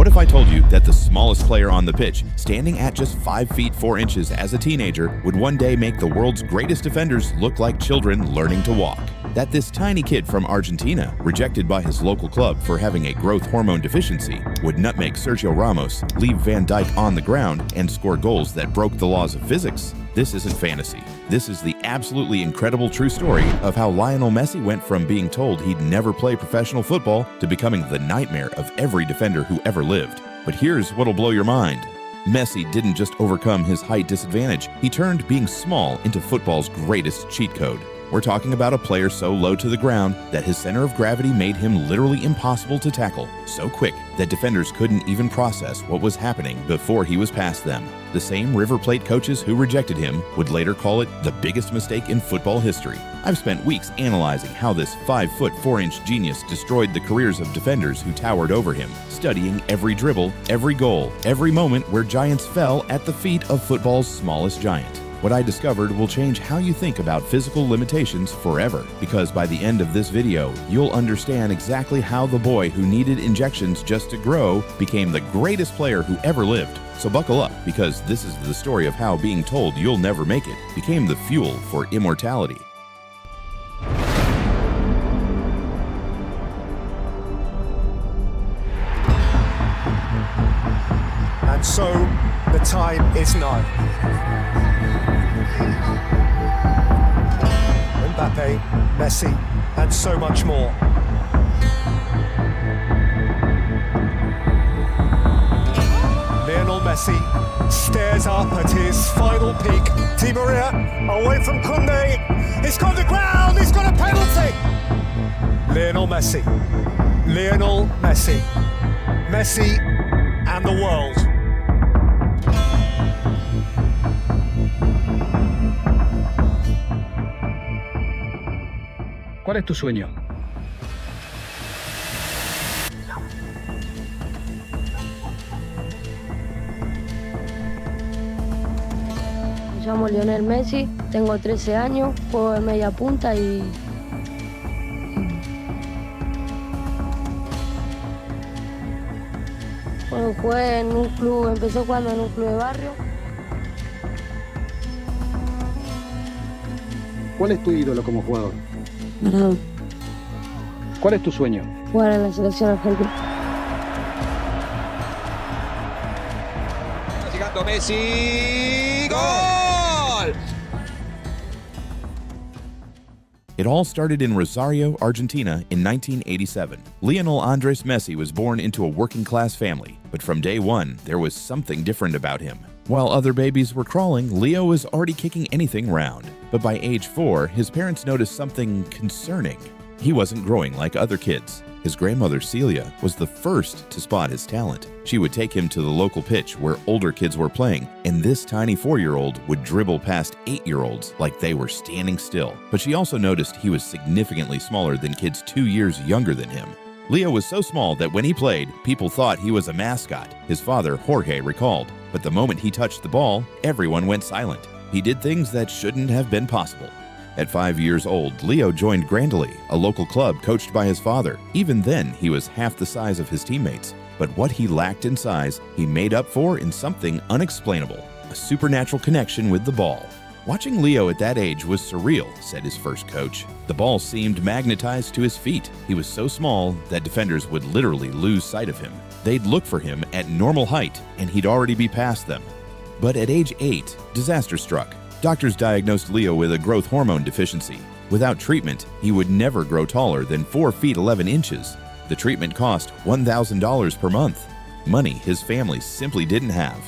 What if I told you that the smallest player on the pitch, standing at just 5 feet 4 inches as a teenager, would one day make the world's greatest defenders look like children learning to walk? That this tiny kid from Argentina, rejected by his local club for having a growth hormone deficiency, would nutmeg Sergio Ramos, leave Van Dijk on the ground, and score goals that broke the laws of physics? This isn't fantasy. This is the absolutely incredible true story of how Lionel Messi went from being told he'd never play professional football to becoming the nightmare of every defender who ever lived. But here's what'll blow your mind. Messi didn't just overcome his height disadvantage, he turned being small into football's greatest cheat code. We're talking about a player so low to the ground that his center of gravity made him literally impossible to tackle, so quick that defenders couldn't even process what was happening before he was past them. The same River Plate coaches who rejected him would later call it the biggest mistake in football history. I've spent weeks analyzing how this 5 foot 4 inch genius destroyed the careers of defenders who towered over him, studying every dribble, every goal, every moment where giants fell at the feet of football's smallest giant. What I discovered will change how you think about physical limitations forever, because by the end of this video, you'll understand exactly how the boy who needed injections just to grow became the greatest player who ever lived. So buckle up, because this is the story of how being told you'll never make it became the fuel for immortality. And so the time is now. Mbappe, Messi, and so much more. Lionel Messi stares up at his final peak. Di Maria away from Koundé. He's got the ground, he's got a penalty. Lionel Messi. Lionel Messi. Messi and the world. ¿Cuál es tu sueño? Me llamo Lionel Messi, tengo 13 años, juego de media punta y bueno, jugué en un club, empecé jugando en un club de barrio. ¿Cuál es tu ídolo como jugador? Maradona. ¿Cuál es tu sueño? Jugar en la selección argentina. Está llegando Messi. ¡Gol! It all started in Rosario, Argentina in 1987. Lionel Andres Messi was born into a working-class family, but from day one, there was something different about him. While other babies were crawling, Leo was already kicking anything round. But by age 4, his parents noticed something concerning. He wasn't growing like other kids. His grandmother Celia was the first to spot his talent. She would take him to the local pitch where older kids were playing, and this tiny 4-year-old would dribble past 8-year-olds like they were standing still. But she also noticed he was significantly smaller than kids 2 years younger than him. Leo was so small that when he played, people thought he was a mascot, his father Jorge recalled. But the moment he touched the ball, everyone went silent. He did things that shouldn't have been possible. At 5 years old, Leo joined Grandoli, a local club coached by his father. Even then, he was half the size of his teammates. But what he lacked in size, he made up for in something unexplainable, a supernatural connection with the ball. Watching Leo at that age was surreal, said his first coach. The ball seemed magnetized to his feet. He was so small that defenders would literally lose sight of him. They'd look for him at normal height, and he'd already be past them. But at age 8, disaster struck. Doctors diagnosed Leo with a growth hormone deficiency. Without treatment, he would never grow taller than 4 feet 11 inches. The treatment cost $1,000 per month, money his family simply didn't have.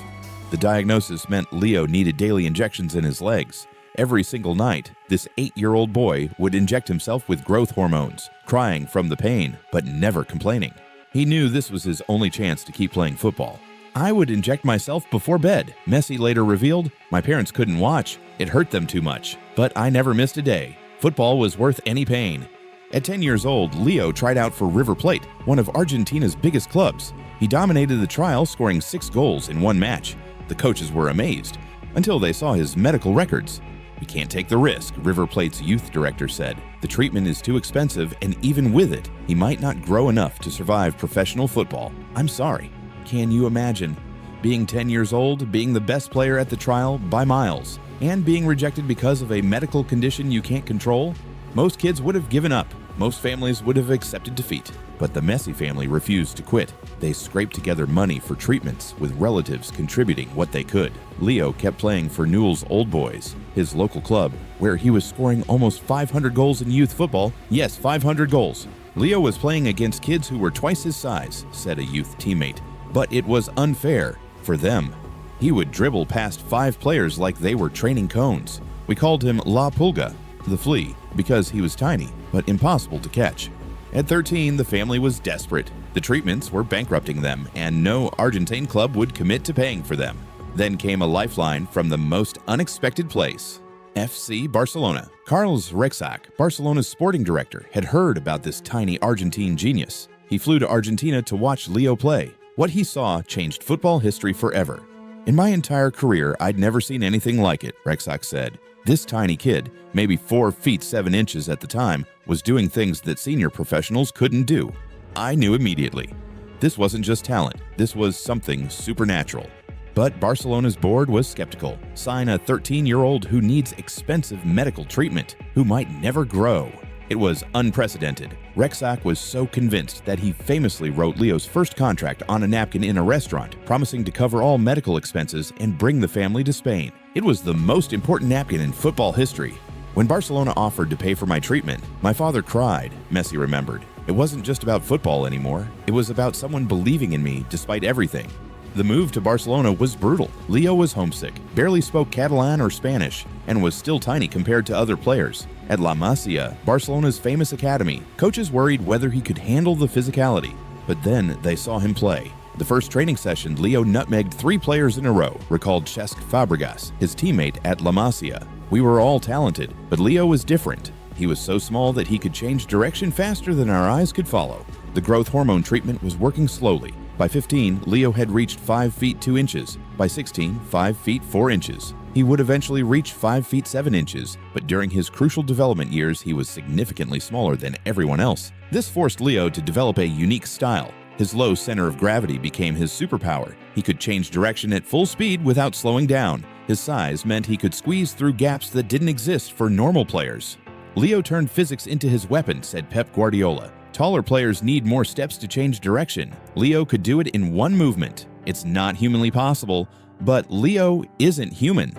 The diagnosis meant Leo needed daily injections in his legs. Every single night, this 8-year-old boy would inject himself with growth hormones, crying from the pain, but never complaining. He knew this was his only chance to keep playing football. I would inject myself before bed, Messi later revealed. My parents couldn't watch. It hurt them too much. But I never missed a day. Football was worth any pain. At 10 years old, Leo tried out for River Plate, one of Argentina's biggest clubs. He dominated the trial, scoring 6 goals in one match. The coaches were amazed, until they saw his medical records. "We can't take the risk," River Plate's youth director said. "The treatment is too expensive, and even with it, he might not grow enough to survive professional football. I'm sorry." Can you imagine? Being 10 years old, being the best player at the trial by miles, and being rejected because of a medical condition you can't control? Most kids would have given up. Most families would have accepted defeat. But the Messi family refused to quit. They scraped together money for treatments, with relatives contributing what they could. Leo kept playing for Newell's Old Boys, his local club, where he was scoring almost 500 goals in youth football. Yes, 500 goals. Leo was playing against kids who were twice his size, said a youth teammate. But it was unfair for them. He would dribble past 5 players like they were training cones. We called him La Pulga, the flea, because he was tiny, but impossible to catch. At 13, the family was desperate. The treatments were bankrupting them, and no Argentine club would commit to paying for them. Then came a lifeline from the most unexpected place. FC Barcelona. Carlos Rexach, Barcelona's sporting director, had heard about this tiny Argentine genius. He flew to Argentina to watch Leo play. What he saw changed football history forever. In my entire career, I'd never seen anything like it, Rexach said. This tiny kid, maybe 4 feet 7 inches at the time, was doing things that senior professionals couldn't do. I knew immediately. This wasn't just talent, this was something supernatural. But Barcelona's board was skeptical. Sign a 13-year-old who needs expensive medical treatment, who might never grow. It was unprecedented. Rexach was so convinced that he famously wrote Leo's first contract on a napkin in a restaurant, promising to cover all medical expenses and bring the family to Spain. It was the most important napkin in football history. When Barcelona offered to pay for my treatment, my father cried, Messi remembered. It wasn't just about football anymore. It was about someone believing in me despite everything. The move to Barcelona was brutal. Leo was homesick, barely spoke Catalan or Spanish, and was still tiny compared to other players. At La Masia, Barcelona's famous academy, coaches worried whether he could handle the physicality. But then they saw him play. The first training session, Leo nutmegged 3 players in a row, recalled Cesc Fabregas, his teammate at La Masia. We were all talented, but Leo was different. He was so small that he could change direction faster than our eyes could follow. The growth hormone treatment was working slowly. By 15, Leo had reached 5 feet 2 inches. By 16, 5 feet 4 inches. He would eventually reach 5 feet 7 inches, but during his crucial development years, he was significantly smaller than everyone else. This forced Leo to develop a unique style. His low center of gravity became his superpower. He could change direction at full speed without slowing down. His size meant he could squeeze through gaps that didn't exist for normal players. Leo turned physics into his weapon, said Pep Guardiola. Taller players need more steps to change direction. Leo could do it in one movement. It's not humanly possible, but Leo isn't human.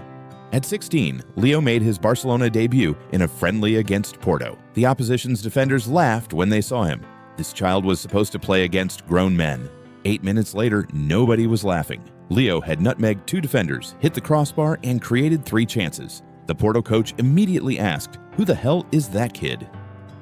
At 16, Leo made his Barcelona debut in a friendly against Porto. The opposition's defenders laughed when they saw him. This child was supposed to play against grown men. 8 minutes later, nobody was laughing. Leo had nutmegged 2 defenders, hit the crossbar, and created 3 chances. The Porto coach immediately asked, "Who the hell is that kid?"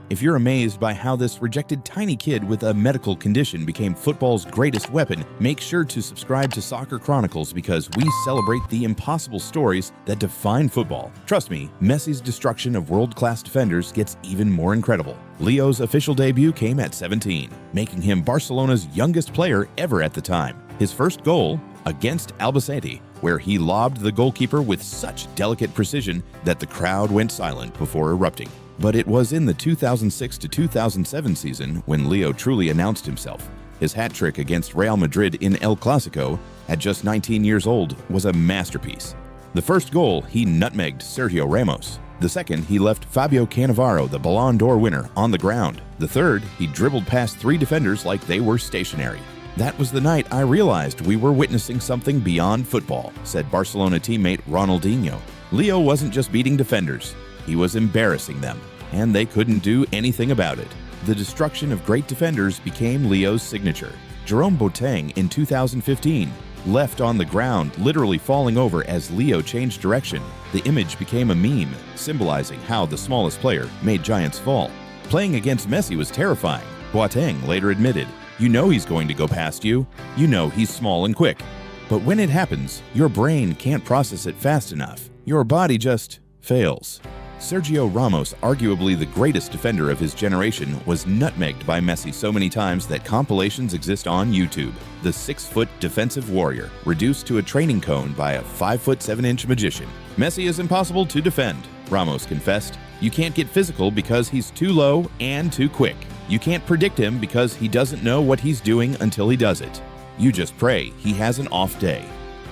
If you're amazed by how this rejected tiny kid with a medical condition became football's greatest weapon, make sure to subscribe to Soccer Chronicles because we celebrate the impossible stories that define football. Trust me, Messi's destruction of world-class defenders gets even more incredible. Leo's official debut came at 17, making him Barcelona's youngest player ever at the time. His first goal, against Albacete, where he lobbed the goalkeeper with such delicate precision that the crowd went silent before erupting. But it was in the 2006 to 2007 season when Leo truly announced himself. His hat trick against Real Madrid in El Clasico, at just 19 years old, was a masterpiece. The first goal, he nutmegged Sergio Ramos. The second, he left Fabio Cannavaro, the Ballon d'Or winner, on the ground. The third, he dribbled past 3 defenders like they were stationary. That was the night I realized we were witnessing something beyond football, said Barcelona teammate Ronaldinho. Leo wasn't just beating defenders. He was embarrassing them, and they couldn't do anything about it. The destruction of great defenders became Leo's signature. Jerome Boateng in 2015, left on the ground, literally falling over as Leo changed direction. The image became a meme, symbolizing how the smallest player made giants fall. Playing against Messi was terrifying. Boateng later admitted, "You know he's going to go past you. You know he's small and quick. But when it happens, your brain can't process it fast enough. Your body just fails." Sergio Ramos, arguably the greatest defender of his generation, was nutmegged by Messi so many times that compilations exist on YouTube. The 6-foot defensive warrior, reduced to a training cone by a 5'7" magician. Messi is impossible to defend, Ramos confessed. You can't get physical because he's too low and too quick. You can't predict him because he doesn't know what he's doing until he does it. You just pray he has an off day.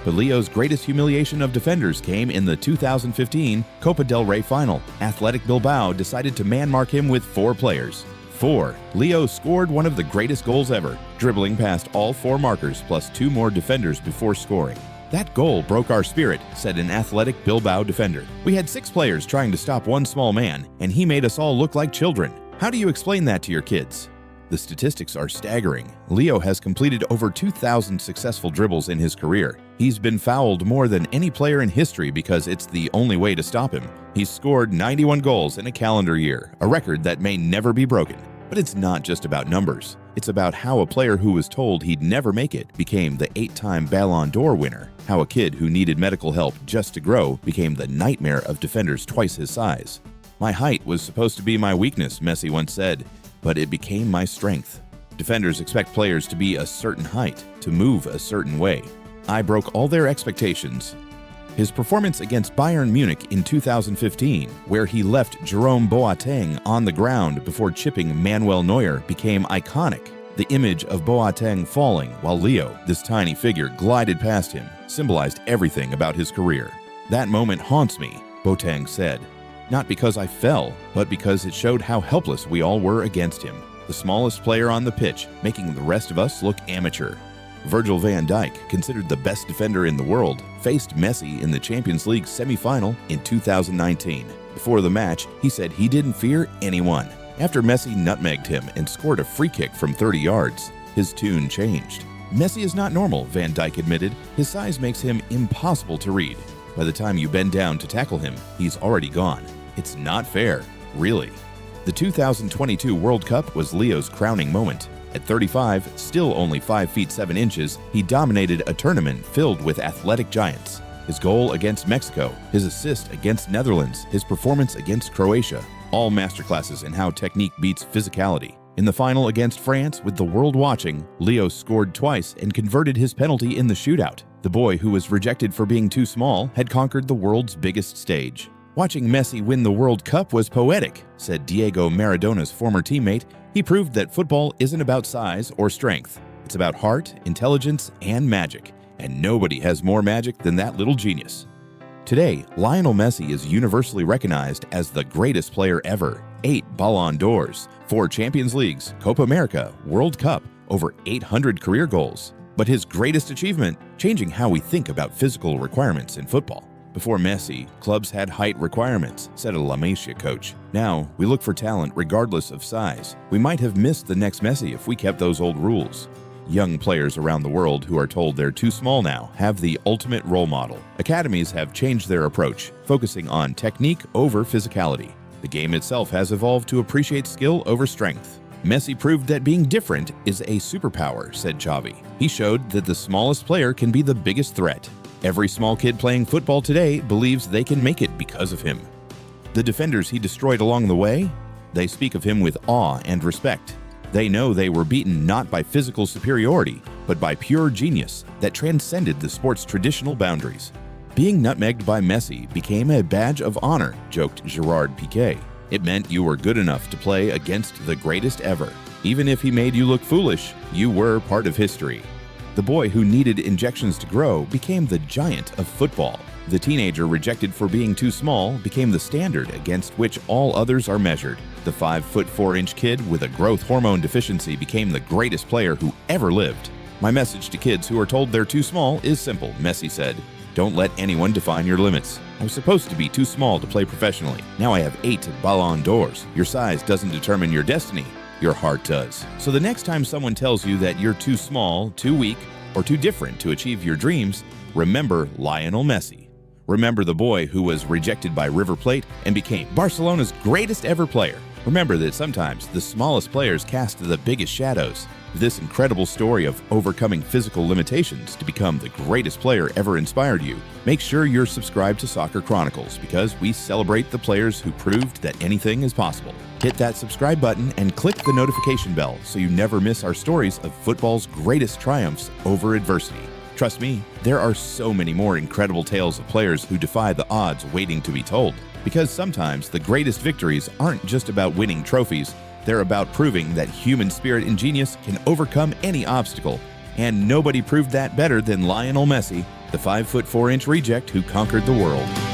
But Leo's greatest humiliation of defenders came in the 2015 Copa del Rey final. Athletic Bilbao decided to man-mark him with 4 players. 4. Leo scored one of the greatest goals ever, dribbling past all 4 markers plus 2 more defenders before scoring. That goal broke our spirit, said an Athletic Bilbao defender. We had 6 players trying to stop one small man, and he made us all look like children. How do you explain that to your kids? The statistics are staggering. Leo has completed over 2,000 successful dribbles in his career. He's been fouled more than any player in history because it's the only way to stop him. He's scored 91 goals in a calendar year, a record that may never be broken. But it's not just about numbers. It's about how a player who was told he'd never make it became the 8-time Ballon d'Or winner. How a kid who needed medical help just to grow became the nightmare of defenders twice his size. My height was supposed to be my weakness, Messi once said, but it became my strength. Defenders expect players to be a certain height, to move a certain way. I broke all their expectations. His performance against Bayern Munich in 2015, where he left Jerome Boateng on the ground before chipping Manuel Neuer, became iconic. The image of Boateng falling while Leo, this tiny figure, glided past him, symbolized everything about his career. That moment haunts me, Boateng said. Not because I fell, but because it showed how helpless we all were against him. The smallest player on the pitch, making the rest of us look amateur. Virgil van Dijk, considered the best defender in the world, faced Messi in the Champions League semi-final in 2019. Before the match, he said he didn't fear anyone. After Messi nutmegged him and scored a free kick from 30 yards, his tune changed. Messi is not normal, Van Dijk admitted. His size makes him impossible to read. By the time you bend down to tackle him, he's already gone. It's not fair, really. The 2022 World Cup was Leo's crowning moment. At 35, still only 5 feet 7 inches, he dominated a tournament filled with athletic giants. His goal against Mexico, his assist against Netherlands, his performance against Croatia, all masterclasses in how technique beats physicality. In the final against France, with the world watching, Leo scored twice and converted his penalty in the shootout. The boy who was rejected for being too small had conquered the world's biggest stage. Watching Messi win the World Cup was poetic, said Diego Maradona's former teammate. He proved that football isn't about size or strength. It's about heart, intelligence, and magic. And nobody has more magic than that little genius. Today, Lionel Messi is universally recognized as the greatest player ever. 8 Ballon d'Ors, 4 Champions Leagues, Copa America, World Cup, over 800 career goals. But his greatest achievement, changing how we think about physical requirements in football. Before Messi, clubs had height requirements, said a La Masia coach. Now, we look for talent regardless of size. We might have missed the next Messi if we kept those old rules. Young players around the world who are told they're too small now have the ultimate role model. Academies have changed their approach, focusing on technique over physicality. The game itself has evolved to appreciate skill over strength. Messi proved that being different is a superpower, said Xavi. He showed that the smallest player can be the biggest threat. Every small kid playing football today believes they can make it because of him. The defenders he destroyed along the way, they speak of him with awe and respect. They know they were beaten not by physical superiority, but by pure genius that transcended the sport's traditional boundaries. Being nutmegged by Messi became a badge of honor, joked Gerard Piqué. It meant you were good enough to play against the greatest ever. Even if he made you look foolish, you were part of history. The boy who needed injections to grow became the giant of football. The teenager rejected for being too small became the standard against which all others are measured. The 5'4" kid with a growth hormone deficiency became the greatest player who ever lived. My message to kids who are told they're too small is simple, Messi said. Don't let anyone define your limits. I was supposed to be too small to play professionally. Now I have 8 Ballon d'Ors. Your size doesn't determine your destiny. Your heart does. So the next time someone tells you that you're too small, too weak, or too different to achieve your dreams, remember Lionel Messi. Remember the boy who was rejected by River Plate and became Barcelona's greatest ever player. Remember that sometimes the smallest players cast the biggest shadows. This incredible story of overcoming physical limitations to become the greatest player ever inspired you. Make sure you're subscribed to Soccer Chronicles because we celebrate the players who proved that anything is possible. Hit that subscribe button and click the notification bell so you never miss our stories of football's greatest triumphs over adversity. Trust me, there are so many more incredible tales of players who defy the odds waiting to be told. Because sometimes the greatest victories aren't just about winning trophies, they're about proving that human spirit and genius can overcome any obstacle And nobody proved that better than Lionel Messi, the 5'4" reject who conquered the world.